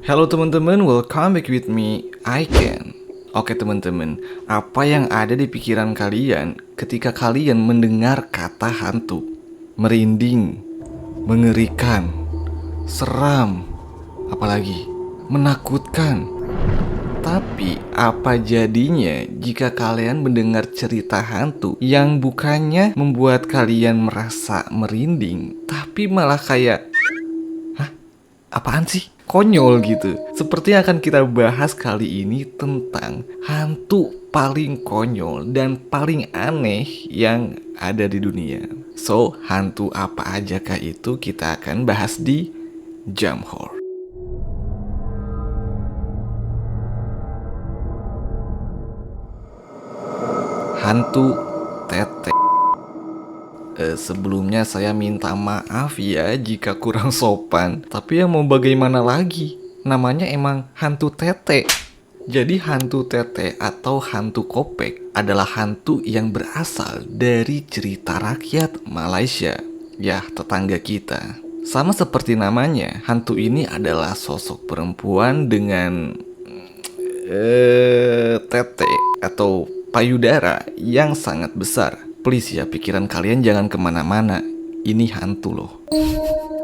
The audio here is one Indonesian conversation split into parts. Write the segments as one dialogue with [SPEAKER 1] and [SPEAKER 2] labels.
[SPEAKER 1] Halo teman-teman, welcome back with me, Aiken. Oke teman-teman, apa yang ada di pikiran kalian ketika kalian mendengar kata hantu? Merinding, mengerikan, seram, apalagi menakutkan. Tapi apa jadinya jika kalian mendengar cerita hantu yang bukannya membuat kalian merasa merinding, tapi malah kayak apaan sih? Konyol gitu. Seperti yang akan kita bahas kali ini tentang hantu paling konyol dan paling aneh yang ada di dunia. So, hantu apa aja kah itu kita akan bahas di Jam Horror. Hantu Tete. Sebelumnya saya minta maaf ya jika kurang sopan. Tapi ya mau bagaimana lagi? Namanya emang hantu tete. Jadi hantu tete atau hantu kopek adalah hantu yang berasal dari cerita rakyat Malaysia. Ya, tetangga kita. Sama seperti namanya, hantu ini adalah sosok perempuan dengan tete atau payudara yang sangat besar. Please ya, pikiran kalian jangan kemana-mana. Ini hantu loh.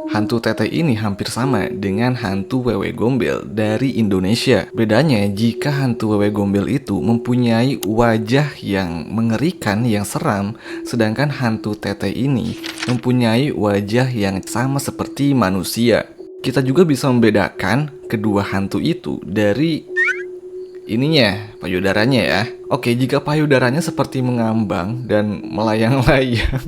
[SPEAKER 1] Hantu tete ini hampir sama dengan hantu wewe gombel dari Indonesia. Bedanya jika hantu wewe gombel itu mempunyai wajah yang mengerikan, yang seram, sedangkan hantu tete ini mempunyai wajah yang sama seperti manusia. Kita juga bisa membedakan kedua hantu itu dari ininya, payudaranya ya. Oke, jika payudaranya seperti mengambang dan melayang-layang,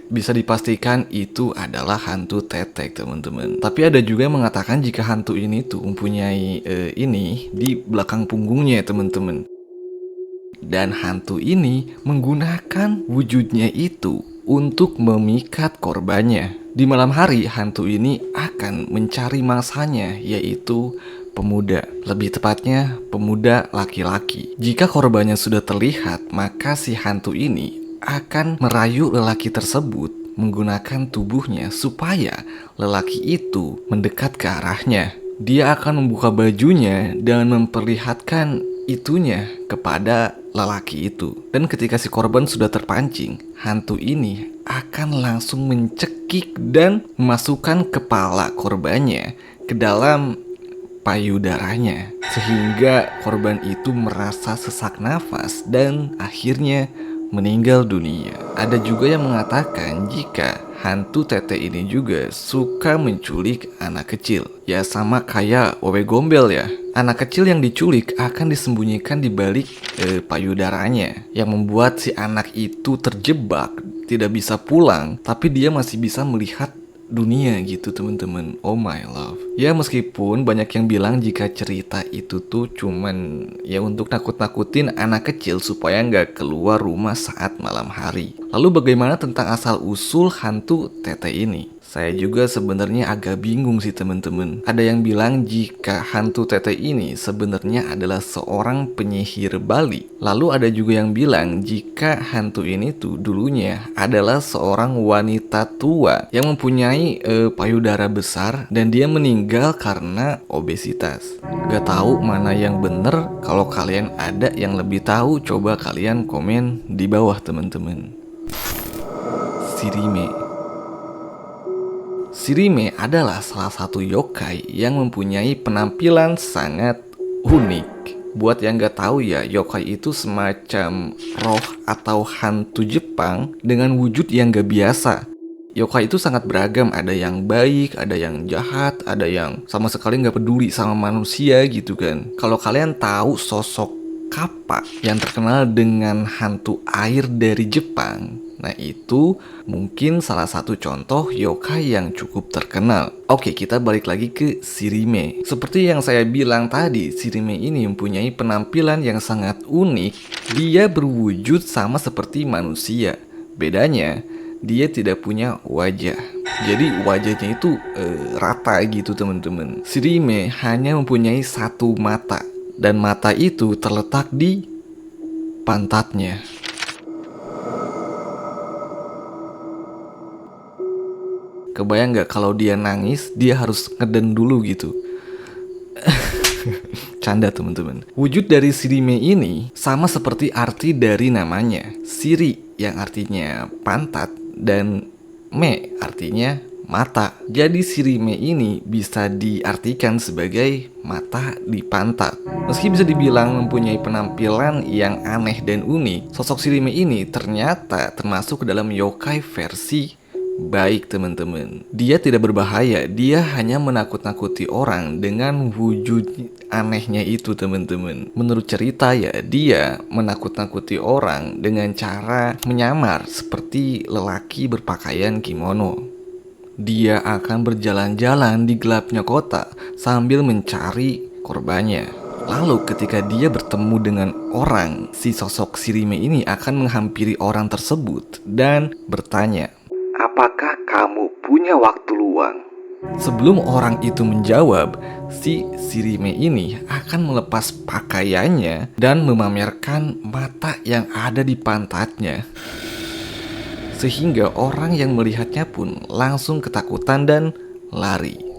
[SPEAKER 1] bisa dipastikan itu adalah hantu tetek, teman-teman. Tapi ada juga yang mengatakan jika hantu ini tuh mempunyai ini di belakang punggungnya, teman-teman. Dan hantu ini menggunakan wujudnya itu untuk memikat korbannya. Di malam hari, hantu ini akan mencari mangsanya, yaitu pemuda. Lebih tepatnya, pemuda laki-laki. Jika korbannya sudah terlihat, maka si hantu ini akan merayu lelaki tersebut menggunakan tubuhnya supaya lelaki itu mendekat ke arahnya. Dia akan membuka bajunya dan memperlihatkan itunya kepada lelaki itu. Dan ketika si korban sudah terpancing, hantu ini akan langsung mencekik dan memasukkan kepala korbannya ke dalam payudaranya, sehingga korban itu merasa sesak nafas dan akhirnya meninggal dunia. Ada juga yang mengatakan jika hantu tete ini juga suka menculik anak kecil. Ya sama kayak wewe gombel ya. Anak kecil yang diculik akan disembunyikan di balik payudaranya, yang membuat si anak itu terjebak, tidak bisa pulang, tapi dia masih bisa melihat dunia gitu, teman-teman. Oh my love. Ya meskipun banyak yang bilang jika cerita itu tuh cuman ya untuk nakut-nakutin anak kecil supaya nggak keluar rumah saat malam hari. Lalu bagaimana tentang asal-usul hantu tete ini? Saya juga sebenarnya agak bingung sih, teman-teman. Ada yang bilang jika hantu tete ini sebenarnya adalah seorang penyihir Bali. Lalu ada juga yang bilang jika hantu ini tuh dulunya adalah seorang wanita tua yang mempunyai payudara besar dan dia meninggal karena obesitas. Gak tahu mana yang bener. Kalau kalian ada yang lebih tahu, coba kalian komen di bawah, teman-teman. Sirime. Sirime adalah salah satu yokai yang mempunyai penampilan sangat unik. Buat yang gak tahu ya, yokai itu semacam roh atau hantu Jepang dengan wujud yang gak biasa. Yokai itu sangat beragam, ada yang baik, ada yang jahat, ada yang sama sekali gak peduli sama manusia gitu kan. Kalau kalian tahu sosok Kappa yang terkenal dengan hantu air dari Jepang, nah itu mungkin salah satu contoh yokai yang cukup terkenal. Oke, kita balik lagi ke Sirime. Seperti yang saya bilang tadi, Sirime ini mempunyai penampilan yang sangat unik. Dia berwujud sama seperti manusia. Bedanya, dia tidak punya wajah. Jadi wajahnya itu rata gitu, teman-teman. Sirime hanya mempunyai satu mata, dan mata itu terletak di pantatnya. Kebayang gak kalau dia nangis, dia harus ngeden dulu gitu. Canda teman-teman. Wujud dari Shirime ini sama seperti arti dari namanya. Shiri yang artinya pantat dan me artinya mata. Jadi Shirime ini bisa diartikan sebagai mata di pantat. Meski bisa dibilang mempunyai penampilan yang aneh dan unik, sosok Shirime ini ternyata termasuk ke dalam yokai versi baik teman-teman. Dia tidak berbahaya, dia hanya menakut-nakuti orang dengan wujud anehnya itu teman-teman. Menurut cerita ya, dia menakut-nakuti orang dengan cara menyamar seperti lelaki berpakaian kimono. Dia akan berjalan-jalan di gelapnya kota sambil mencari korbannya. Lalu ketika dia bertemu dengan orang, si sosok Shirime ini akan menghampiri orang tersebut dan bertanya, "Apakah kamu punya waktu luang?" Sebelum orang itu menjawab, si Shirime ini akan melepas pakaiannya dan memamerkan mata yang ada di pantatnya. Sehingga orang yang melihatnya pun langsung ketakutan dan lari.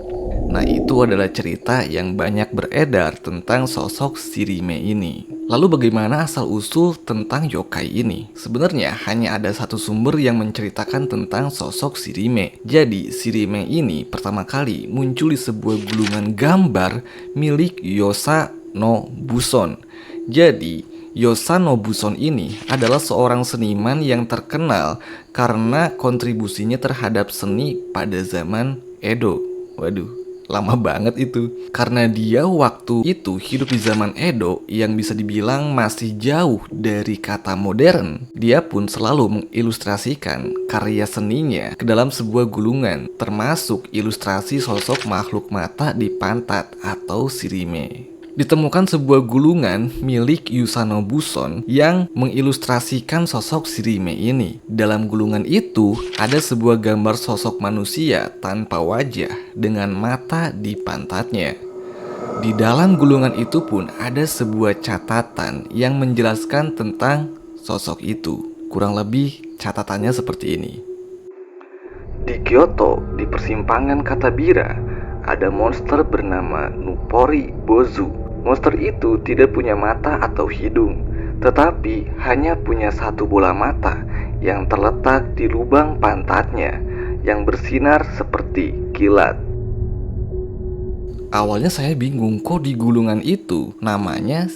[SPEAKER 1] Nah, itu adalah cerita yang banyak beredar tentang sosok Shirime ini. Lalu bagaimana asal-usul tentang yokai ini? Sebenarnya hanya ada satu sumber yang menceritakan tentang sosok Shirime. Jadi, Shirime ini pertama kali muncul di sebuah gulungan gambar milik Yosa no Buson. Jadi, Yosa no Buson ini adalah seorang seniman yang terkenal karena kontribusinya terhadap seni pada zaman Edo. Waduh, lama banget itu. Karena dia waktu itu hidup di zaman Edo yang bisa dibilang masih jauh dari kata modern, dia pun selalu mengilustrasikan karya seninya ke dalam sebuah gulungan, termasuk ilustrasi sosok makhluk mata di pantat atau Shirime. Ditemukan sebuah gulungan milik Yusano Buson yang mengilustrasikan sosok Shirime ini. Dalam gulungan itu ada sebuah gambar sosok manusia tanpa wajah dengan mata di pantatnya. Di dalam gulungan itu pun ada sebuah catatan yang menjelaskan tentang sosok itu. Kurang lebih catatannya seperti ini. Di Kyoto, di persimpangan Katabira, ada monster bernama Nupori Bozu. Monster itu tidak punya mata atau hidung, tetapi hanya punya satu bola mata yang terletak di lubang pantatnya yang bersinar seperti kilat. Awalnya saya bingung, kok di gulungan itu namanya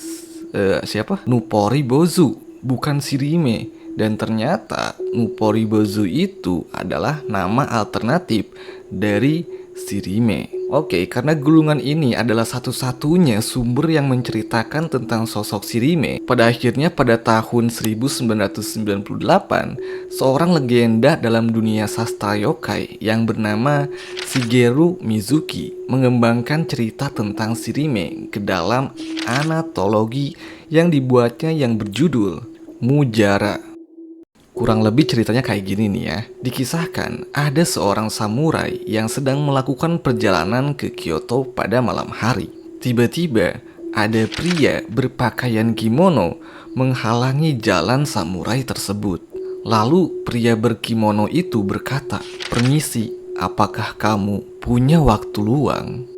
[SPEAKER 1] siapa? Nupori Bozu, bukan Shirime. Dan ternyata Nupori Bozu itu adalah nama alternatif dari Shirime. Oke, karena gulungan ini adalah satu-satunya sumber yang menceritakan tentang sosok Shirime, pada akhirnya pada tahun 1998, seorang legenda dalam dunia sastra yokai yang bernama Shigeru Mizuki mengembangkan cerita tentang Shirime ke dalam anatologi yang dibuatnya yang berjudul Mujara. Kurang lebih ceritanya kayak gini nih ya. Dikisahkan ada seorang samurai yang sedang melakukan perjalanan ke Kyoto pada malam hari. Tiba-tiba ada pria berpakaian kimono menghalangi jalan samurai tersebut. Lalu pria berkimono itu berkata, "Permisi, apakah kamu punya waktu luang?"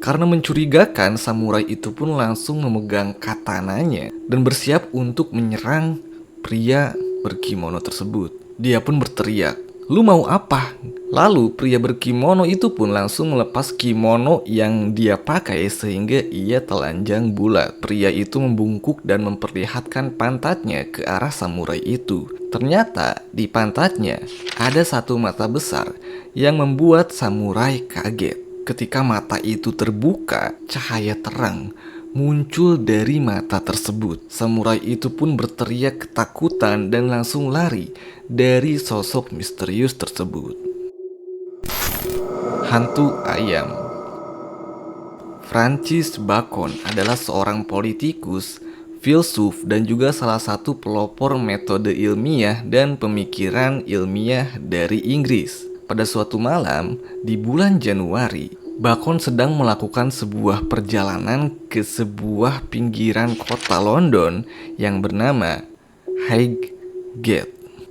[SPEAKER 1] Karena mencurigakan, samurai itu pun langsung memegang katananya dan bersiap untuk menyerang pria berkimono tersebut. Dia pun berteriak, "Lu mau apa?" Lalu pria berkimono itu pun langsung melepas kimono yang dia pakai sehingga ia telanjang bulat. Pria itu membungkuk dan memperlihatkan pantatnya ke arah samurai itu. Ternyata di pantatnya ada satu mata besar yang membuat samurai kaget. Ketika mata itu terbuka, cahaya terang muncul dari mata tersebut. Samurai itu pun berteriak ketakutan dan langsung lari dari sosok misterius tersebut. Hantu ayam. Francis Bacon adalah seorang politikus, filsuf, dan juga salah satu pelopor metode ilmiah dan pemikiran ilmiah dari Inggris. Pada suatu malam di bulan Januari, Bacon sedang melakukan sebuah perjalanan ke sebuah pinggiran kota London yang bernama Highgate.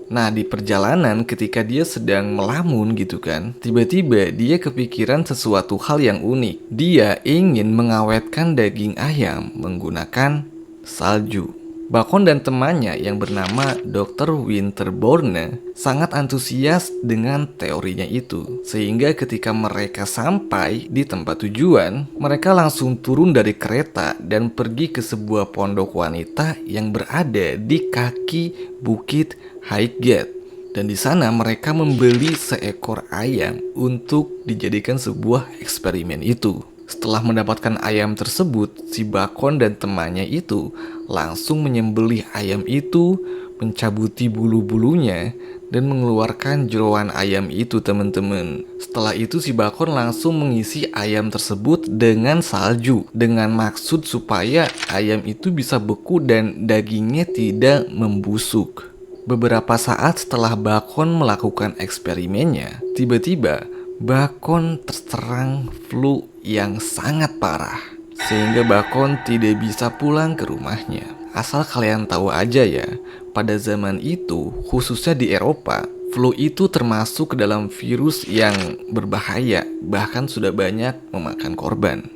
[SPEAKER 1] Nah, di perjalanan ketika dia sedang melamun gitu kan, tiba-tiba dia kepikiran sesuatu hal yang unik. Dia ingin mengawetkan daging ayam menggunakan salju. Bacon dan temannya yang bernama Dr. Winterbourne sangat antusias dengan teorinya itu. Sehingga ketika mereka sampai di tempat tujuan, mereka langsung turun dari kereta dan pergi ke sebuah pondok wanita yang berada di kaki Bukit Highgate. Dan di sana mereka membeli seekor ayam untuk dijadikan sebuah eksperimen itu. Setelah mendapatkan ayam tersebut, si Bacon dan temannya itu langsung menyembelih ayam itu, mencabuti bulu-bulunya, dan mengeluarkan jeroan ayam itu, teman-teman. Setelah itu si Bacon langsung mengisi ayam tersebut dengan salju, dengan maksud supaya ayam itu bisa beku dan dagingnya tidak membusuk. Beberapa saat setelah Bacon melakukan eksperimennya, tiba-tiba Bacon terserang flu yang sangat parah, sehingga Bacon tidak bisa pulang ke rumahnya. Asal kalian tahu aja ya, pada zaman itu, khususnya di Eropa, flu itu termasuk ke dalam virus yang berbahaya, bahkan sudah banyak memakan korban.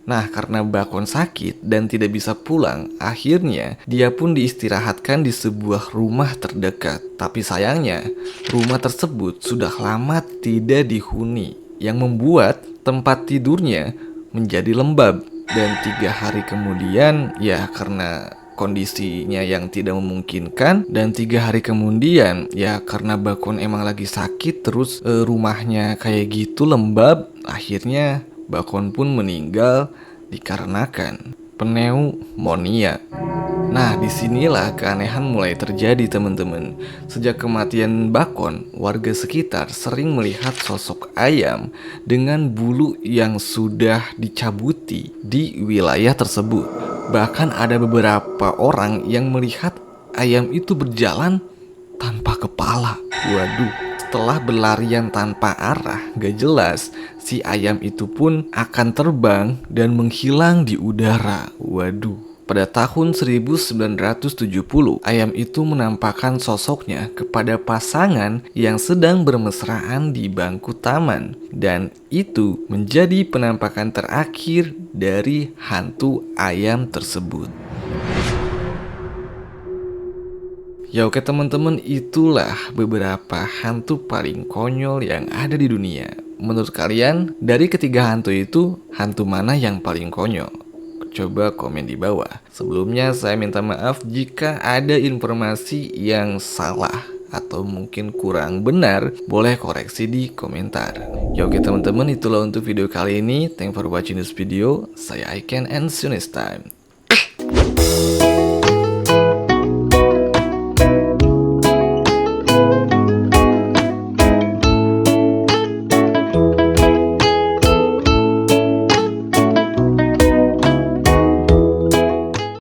[SPEAKER 1] Nah, karena Bacon sakit dan tidak bisa pulang, akhirnya dia pun diistirahatkan di sebuah rumah terdekat. Tapi sayangnya, rumah tersebut sudah lama tidak dihuni, yang membuat tempat tidurnya menjadi lembab. Dan 3 hari kemudian, ya karena kondisinya yang tidak memungkinkan, dan 3 hari kemudian, ya karena Bacon emang lagi sakit, terus rumahnya kayak gitu lembab, akhirnya Bacon pun meninggal dikarenakan pneumonia. Nah, disinilah keanehan mulai terjadi, teman-teman. Sejak kematian Bacon, warga sekitar sering melihat sosok ayam dengan bulu yang sudah dicabuti di wilayah tersebut. Bahkan ada beberapa orang yang melihat ayam itu berjalan tanpa kepala. Waduh. Setelah berlarian tanpa arah gak jelas, si ayam itu pun akan terbang dan menghilang di udara. Waduh. Pada tahun 1970, ayam itu menampakkan sosoknya kepada pasangan yang sedang bermesraan di bangku taman. Dan itu menjadi penampakan terakhir dari hantu ayam tersebut. Ya oke teman-teman, itulah beberapa hantu paling konyol yang ada di dunia. Menurut kalian, dari ketiga hantu itu, hantu mana yang paling konyol? Coba komen di bawah. Sebelumnya saya minta maaf jika ada informasi yang salah atau mungkin kurang benar, boleh koreksi di komentar. Ya oke teman-teman, itulah untuk video kali ini. Thanks for watching this video. Saya Aiken and see you next time.